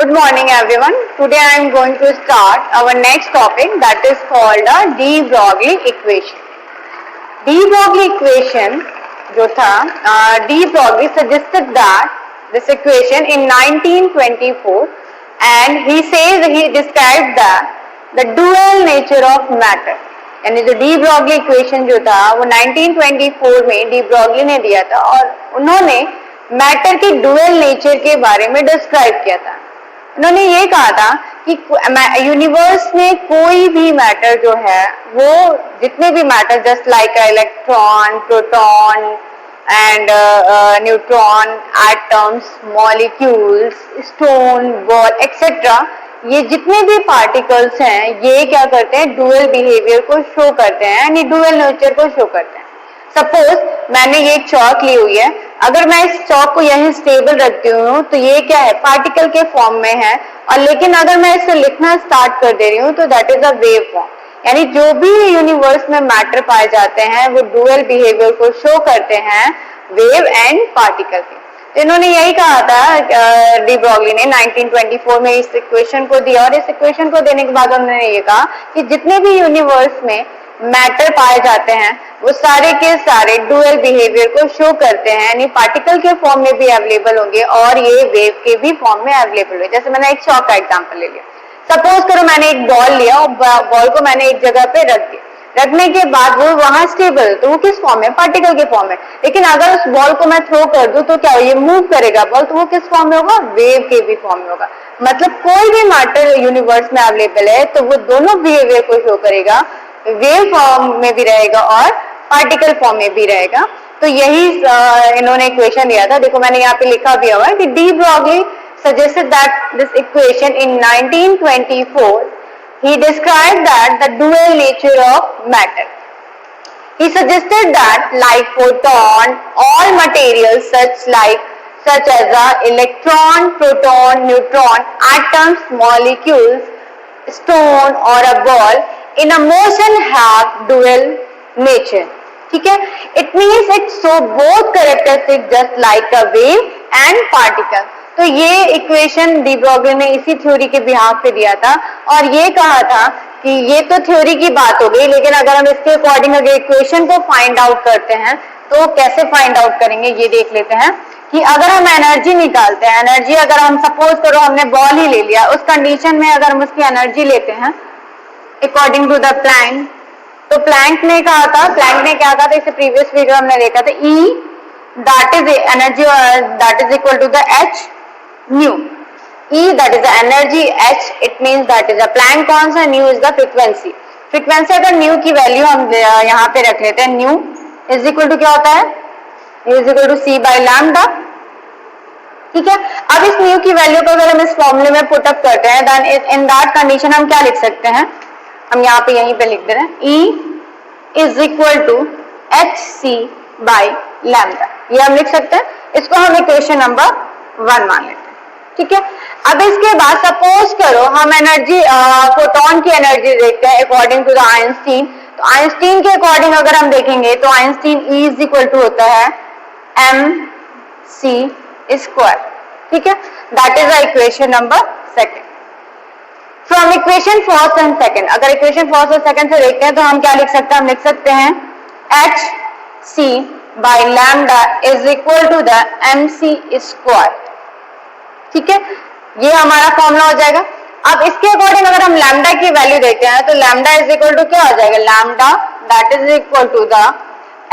Good morning everyone. Today I am going to start our next topic that is called a de Broglie equation. De Broglie equation जो था de Broglie suggested that this equation in 1924 and he described the dual nature of matter. यानी जो de Broglie equation जो था वो 1924 में de Broglie ने दिया था और उन्होंने मैटर के डुअल नेचर के बारे में डिस्क्राइब किया था। उन्होंने ये कहा था कि यूनिवर्स में कोई भी मैटर जो है वो जितने भी matter just like electron, proton and neutron, atoms, molecules, stone, ball etcetera, ये जितने भी पार्टिकल्स हैं ये क्या करते हैं, डुअल बिहेवियर को शो करते हैं यानी डुअल नेचर को शो करते हैं। सपोज मैंने ये चौक ली हुई है, अगर मैं इस चौक को यहीं स्टेबल रखती हूँ तो ये क्या है, पार्टिकल के फॉर्म में है, और लेकिन अगर मैं इसे लिखना स्टार्ट कर दे रही हूँ तो that is a wave form. यानी जो भी यूनिवर्स में मैटर पाए जाते हैं वो डुअल बिहेवियर को शो करते हैं वेव एंड पार्टिकल के। तो इन्होंने यही कहा था डी ब्रॉगली ने 1924 में इस इक्वेशन को दिया, और इस इक्वेशन को देने के बाद उन्होंने ये कहा कि जितने भी यूनिवर्स में मैटर पाए जाते हैं वो सारे के सारे डुअल बिहेवियर को शो करते हैं, यानी पार्टिकल के फॉर्म में भी अवेलेबल होंगे और ये वेव के भी फॉर्म में अवेलेबल होंगे। जैसे मैंने एक चौक का एग्जांपल ले लिया, सपोज करो मैंने एक बॉल लिया और बॉल को मैंने एक जगह पे रख दिया, रखने के बाद वो वहां स्टेबल, तो वो किस फॉर्म में, पार्टिकल के फॉर्म में। लेकिन अगर उस बॉल को मैं थ्रो कर दूं तो क्या ये मूव करेगा बॉल, तो वो किस फॉर्म में होगा, वेव के भी फॉर्म में होगा। मतलब कोई भी मैटर यूनिवर्स में अवेलेबल है तो वो दोनों बिहेवियर को शो करेगा, वेव फॉर्म में भी रहेगा और पार्टिकल फॉर्म में भी रहेगा। तो यही इन्होंने इक्वेशन दिया था। देखो मैंने यहाँ पे लिखा भी हुआ है कि de Broglie suggested that this equation in 1924. He described that the dual nature of matter. He suggested that like photon, all materials such as a electron, proton, neutron, atoms, molecules, stone or a ball in a motion have dual nature. ठीक है, it means it show both characteristics just like a wave and particle. तो ये equation de Broglie ने इसी theory के behalf पे दिया था और ये कहा था कि ये तो थ्योरी की बात हो गई, लेकिन अगर हम इसके अकॉर्डिंग अगर इक्वेशन को फाइंड आउट करते हैं तो कैसे फाइंड आउट करेंगे ये देख लेते हैं। कि अगर हम एनर्जी निकालते हैं, एनर्जी अगर हम सपोज करो हमने बॉल ही ले लिया, उस कंडीशन में अगर हम उसकी एनर्जी लेते हैं अकॉर्डिंग टू द प्लैंक, तो प्लैंक ने कहा था, प्लैंक ने क्या कहा था, इससे प्रीवियस वीडियो हमने देखा था, E that is energy that is equal to the H nu. E that is the energy, H it means that is a Planck constant, nu is the frequency. Frequency अगर nu की value हम यहाँ पे रख लेते हैं, new is equal to क्या होता है, nu is equal to c by lambda. ठीक है, अब इस न्यू की वैल्यू को अगर हम इस फॉर्मूले में पुट अप करते हैं देन इन दैट कंडीशन हम क्या लिख सकते हैं, हम यहाँ पे यहीं पे लिख दे रहे हैं, E is equal to h c by lambda, ये हम लिख सकते हैं। इसको हम इक्वेशन नंबर 1 मान लेते हैं। ठीक है, अब इसके बाद सपोज करो हम एनर्जी फोटोन की एनर्जी देखते हैं अकॉर्डिंग टू द आइंस्टीन। तो आइंस्टीन के अकॉर्डिंग अगर हम देखेंगे तो Einstein E is equal to होता है mc स्क्वायर। ठीक है, that is the equation number 2। From equation first and second, अगर इक्वेशन फर्स्ट और सेकंड से देखते हैं तो हम क्या लिख सकते हैं, हम लिख सकते हैं h c by lambda is equal to the mc square. ठीक है, ये हमारा फॉर्मूला हो जाएगा। अब इसके अकॉर्डिंग अगर हम लैम्डा की वैल्यू देखते हैं तो लैम्डा इज इक्वल टू क्या हो जाएगा, lambda that is equal to the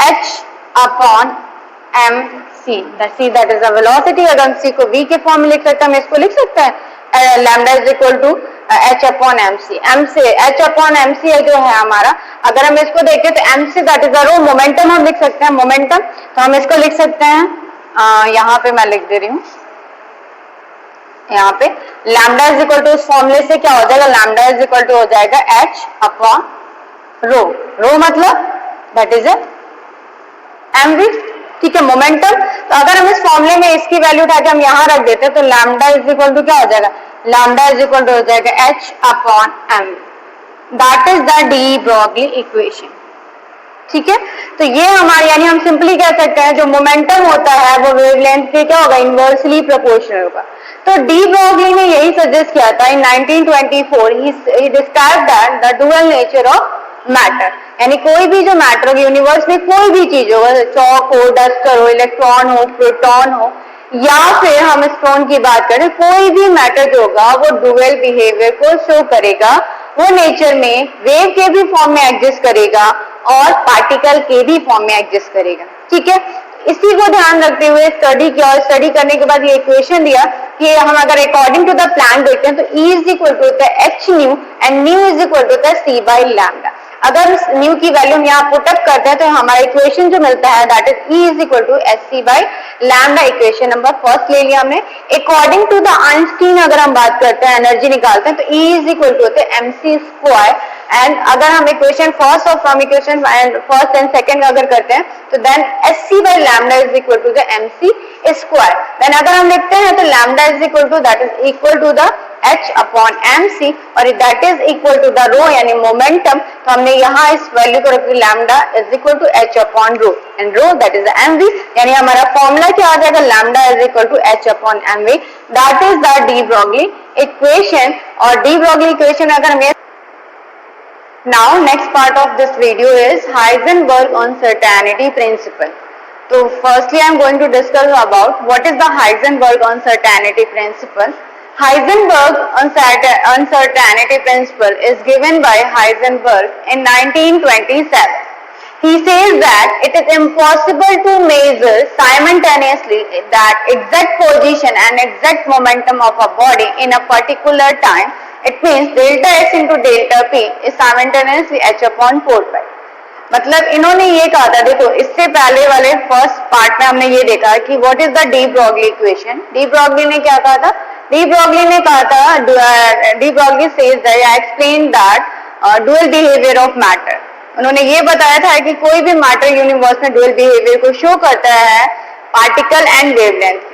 h upon mc, that is the velocity. अगर हम c को v के फॉर्म में लिख सकते हैं, हम इसको लिख सकते हैं lambda is equal to h upon mc। m से h अपॉन mc जो है हमारा, अगर हम इसको देखते हैं तो mc that is the rho momentum हम लिख सकते हैं, मोमेंटम। तो हम इसको लिख सकते हैं, यहाँ पे मैं लिख दे रही हूँ, यहाँ पे लैम्डा इज इक्वल टू, इस फॉर्मूले से क्या हो जाएगा, लैम्डा इज इक्वल टू हो जाएगा h अपॉन रो, रो मतलब दैट इज mv। ठीक है, मोमेंटम। तो अगर हम इस फॉर्मूले में इसकी वैल्यू उठा के हम यहाँ रख देते हैं तो लैम्डा इज इक्वल टू क्या हो जाएगा, लैम्डा इज इक्वल टू हो जाएगा h upon m, that is the de Broglie equation. ठीक है, तो ये हमारे यानी हम सिंपली कह सकते हैं जो मोमेंटम होता है वो वेवलेंथ के क्या होगा, इनवर्सली प्रोपोर्शनल होगा। तो डी ब्रॉगली ने यही सजेस्ट किया था in 1924, he describe that the dual nature of matter, यानी कोई भी जो मैटर हो यूनिवर्स में, कोई भी चीज हो, चौक हो, डस्टर हो, इलेक्ट्रॉन हो, प्रोटॉन हो, या फिर हम स्टोन की बात करें, कोई भी मैटर जो होगा वो डुअल बिहेवियर को शो करेगा। वो नेचर में वेव के भी फॉर्म में एग्जिस्ट करेगा और पार्टिकल के भी फॉर्म में एग्जिस्ट करेगा। ठीक है, इसी को ध्यान रखते हुए स्टडी किया और स्टडी करने के बाद ये इक्वेशन दिया कि हम अगर अकॉर्डिंग टू द प्लान देखते हैं तो E is equal to the h nu and nu is equal to the c by lambda. अगर न्यू की वैल्यू हम यहाँ पुटअप करते हैं तो हमारा इक्वेशन जो मिलता है that is E is equal to h c by lambda. Equation number first ले लिया हमने। अकॉर्डिंग टू द आइंस्टीन अगर हम बात करते हैं, एनर्जी निकालते हैं तो E इज इक्वल टू होते हैं mc स्क्वायर। एंड अगर हम इक्वेशन फर्स्ट और from equation first and second अगर करते हैं तो then h c by lambda is equal to the mc square. Then अगर हम लिखते हैं तो lambda is equal to that is equal to the h upon mc और that is equal to the rho यानी मोमेंटम। तो हमने यहाँ इस वैल्यू को रखी lambda is equal to h upon rho and row that is mv, यानी हमारा फॉर्मूला क्या आ जाएगा, lambda is equal to h upon mv। That is the de Broglie equation. और डी ब्रॉगली इक्वेशन अगर हमें now next part of this video is Heisenberg uncertainty principle. So firstly I am going to discuss about what is the Heisenberg uncertainty principle. Heisenberg uncertainty principle is given by Heisenberg in 1927. He says that it is impossible to measure simultaneously that exact position and exact momentum of a body in a particular time. It means delta x into delta p is simultaneously h upon 4 pi. मतलब इन्होंने ये कहा था, देखो इससे पहले वाले first part में हमने ये देखा कि what is the de Broglie equation. De Broglie ने क्या कहा था, डी ब्रॉगली ने कहा था, de Broglie says that I explain that dual behaviour of matter. उन्होंने ये बताया था कि कोई भी मैटर यूनिवर्स में डुअल बिहेवियर को शो करता है पार्टिकल एंड वेवलेंथ।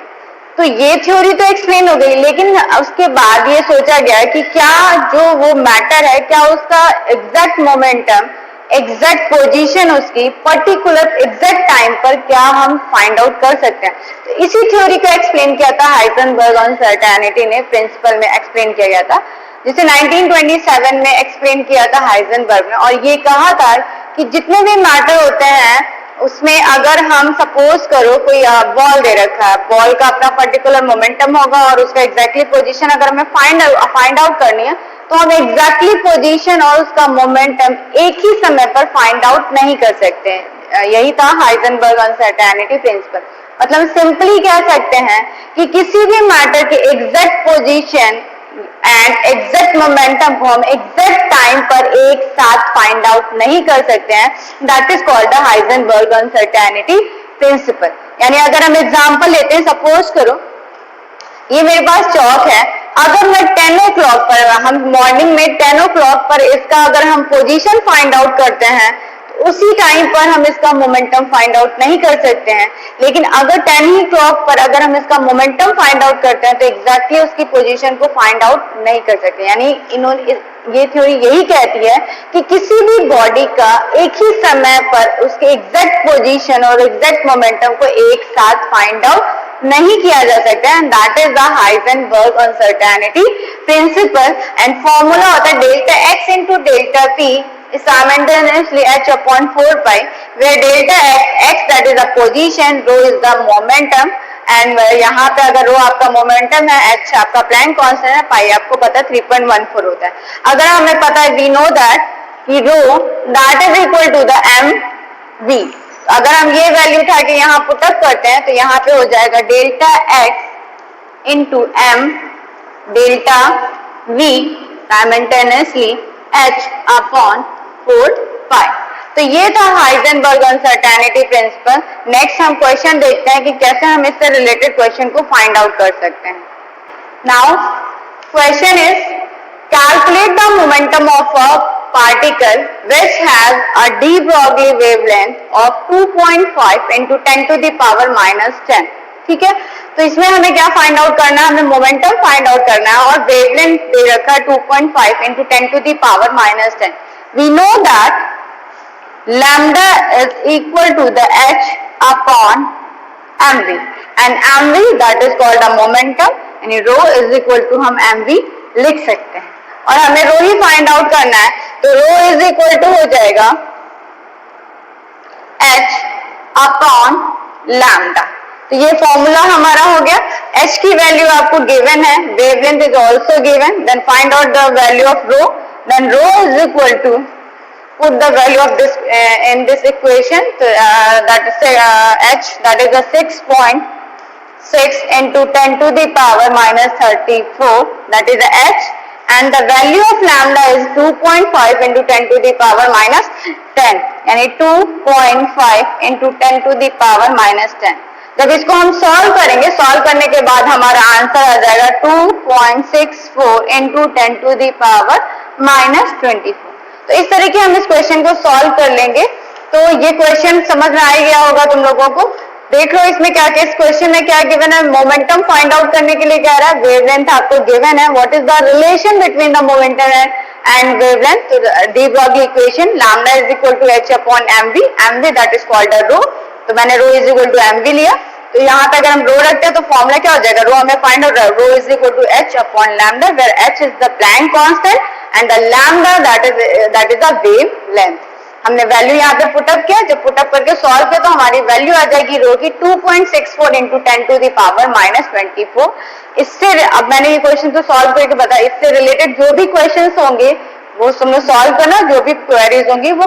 तो ये थ्योरी तो एक्सप्लेन हो गई, लेकिन उसके बाद ये सोचा गया कि क्या जो वो मैटर है, क्या उसका एग्जैक्ट मोमेंटम, एग्जैक्ट पोजीशन, उसकी पर्टिकुलर एग्जैक्ट टाइम पर क्या हम फाइंड आउट कर सकते हैं। तो इसी थ्योरी को एक्सप्लेन किया था हाइजेनबर्ग अनसर्टेनिटी ने प्रिंसिपल में एक्सप्लेन किया गया था, जिसे 1927 में एक्सप्लेन किया था हाइजेनबर्ग ने। और ये कहा था कि जितने भी मैटर होते हैं उसमें अगर हम सपोज करो कोई बॉल दे रखा है, बॉल का अपना पर्टिकुलर मोमेंटम होगा और उसका एग्जैक्टली पोजीशन अगर हमें फाइंड आउट करनी है तो हम एग्जैक्टली पोजीशन और उसका मोमेंटम एक ही समय पर फाइंड आउट नहीं कर सकते हैं। यही था हाइजेनबर्ग अनसर्टेनिटी प्रिंसिपल। मतलब सिंपली कह सकते हैं कि किसी भी मैटर की exact position and exact momentum को हम एग्जैक्ट टाइम पर एक साथ फाइंड आउट नहीं कर सकते हैं। That is called the Heisenberg uncertainty principal. यानी अगर हम एग्जांपल लेते हैं, सपोज करो ये मेरे पास चौक है, अगर मैं 10 o'clock पर, हम मॉर्निंग में 10 o'clock पर इसका अगर हम पोजीशन फाइंड आउट करते हैं तो उसी टाइम पर हम इसका मोमेंटम फाइंड आउट नहीं कर सकते हैं। लेकिन अगर 10 o'clock पर अगर हम इसका मोमेंटम फाइंड आउट करते हैं तो एग्जैक्टली उसकी पोजीशन को फाइंड आउट नहीं कर सकते। यानी इन्होंने ये थ्योरी यही कहती है कि किसी भी बॉडी का एक ही समय पर उसके एग्जैक्ट पोजीशन और एग्जैक्ट मोमेंटम को एक साथ फाइंड आउट नहीं किया जा सकता है। That is the Heisenberg uncertainty principal. And formula होता है delta x into delta P simultaneously h upon 4 pi, where delta x that is the position, rho is the momentum, and यहाँ पे अगर रो आपका मोमेंटम है, h आपका Planck constant है, पाई आपको पता 3.14 होता है। अगर हमें पता है वी नो दैट कि rho that is equal to the m v, अगर हम ये वैल्यू उठा के यहाँ पुटअप करते हैं तो यहाँ पे हो जाएगा delta x into m delta v simultaneously h upon 4 pi. तो ये था हाइजेनबर्ग अनसर्टेनिटी प्रिंसिपल। नेक्स्ट हम क्वेश्चन देखते हैं कि कैसे हम इससे रिलेटेड क्वेश्चन को फाइंड आउट कर सकते हैं। Now question is calculate the momentum of a particle which has a de Broglie wavelength of 2.5 into 10 to the power -10। ठीक है, तो इसमें हमें क्या फाइंड आउट करना है, हमें मोमेंटम फाइंड आउट करना है और वेवलेंथ दे रखा है 2.5 into 10 to the power -10। We know that lambda is equal to the h upon mv, and mv that is called a momentum यानी रो इज इक्वल टू हम mv लिख सकते हैं और हमें रो ही फाइंड आउट करना है, तो रो इज इक्वल टू हो जाएगा h अपॉन लैम्डा। तो ये फॉर्मूला हमारा हो गया। h की वैल्यू आपको गिवन है, wavelength is also given, then find out the value of rho, then rho is equal to put the value of this in this equation, that is h, that is a 6.6 into 10 to the power minus 34, that is the h, and the value of lambda is 2.5 into 10 to the power minus 10, यानी 2.5 into 10 to the power minus 10। जब इसको हम solve करेंगे, solve करने के बाद हमारा answer आ जाएगा 2.64 into 10 to the power minus 24। तो इस तरीके हम इस क्वेश्चन को सॉल्व कर लेंगे। तो ये क्वेश्चन समझ में आ गया होगा तुम लोगों को। देख लो इसमें क्या क्या, इस क्वेश्चन में क्या गिवन है, मोमेंटम फाइंड आउट करने के लिए कह रहा है, वेवलेंथ आपको गिवन है, what is the relation between the momentum and wavelength. तो de Broglie equation lambda is equal to h upon mv, mv that is called a rho, तो मैंने rho is equal to mv लिया। तो यहाँ पे अगर हम रो रखते हैं तो फॉर्मूला क्या हो जाएगा, रो हमें find out, rho is equal to h upon lambda, where h is the Planck constant and the lambda that is the wavelength। हमने वैल्यू यहाँ पे पुटअप किया, जब पुटअप करके सॉल्व किया तो हमारी वैल्यू आ जाएगी रो की 2.64 into 10 to the power minus 24। इससे अब मैंने ये क्वेश्चन तो सॉल्व करके बताया, इससे रिलेटेड जो भी क्वेश्चंस होंगे वो तुमने सॉल्व करना, जो भी क्वेरीज होंगी वो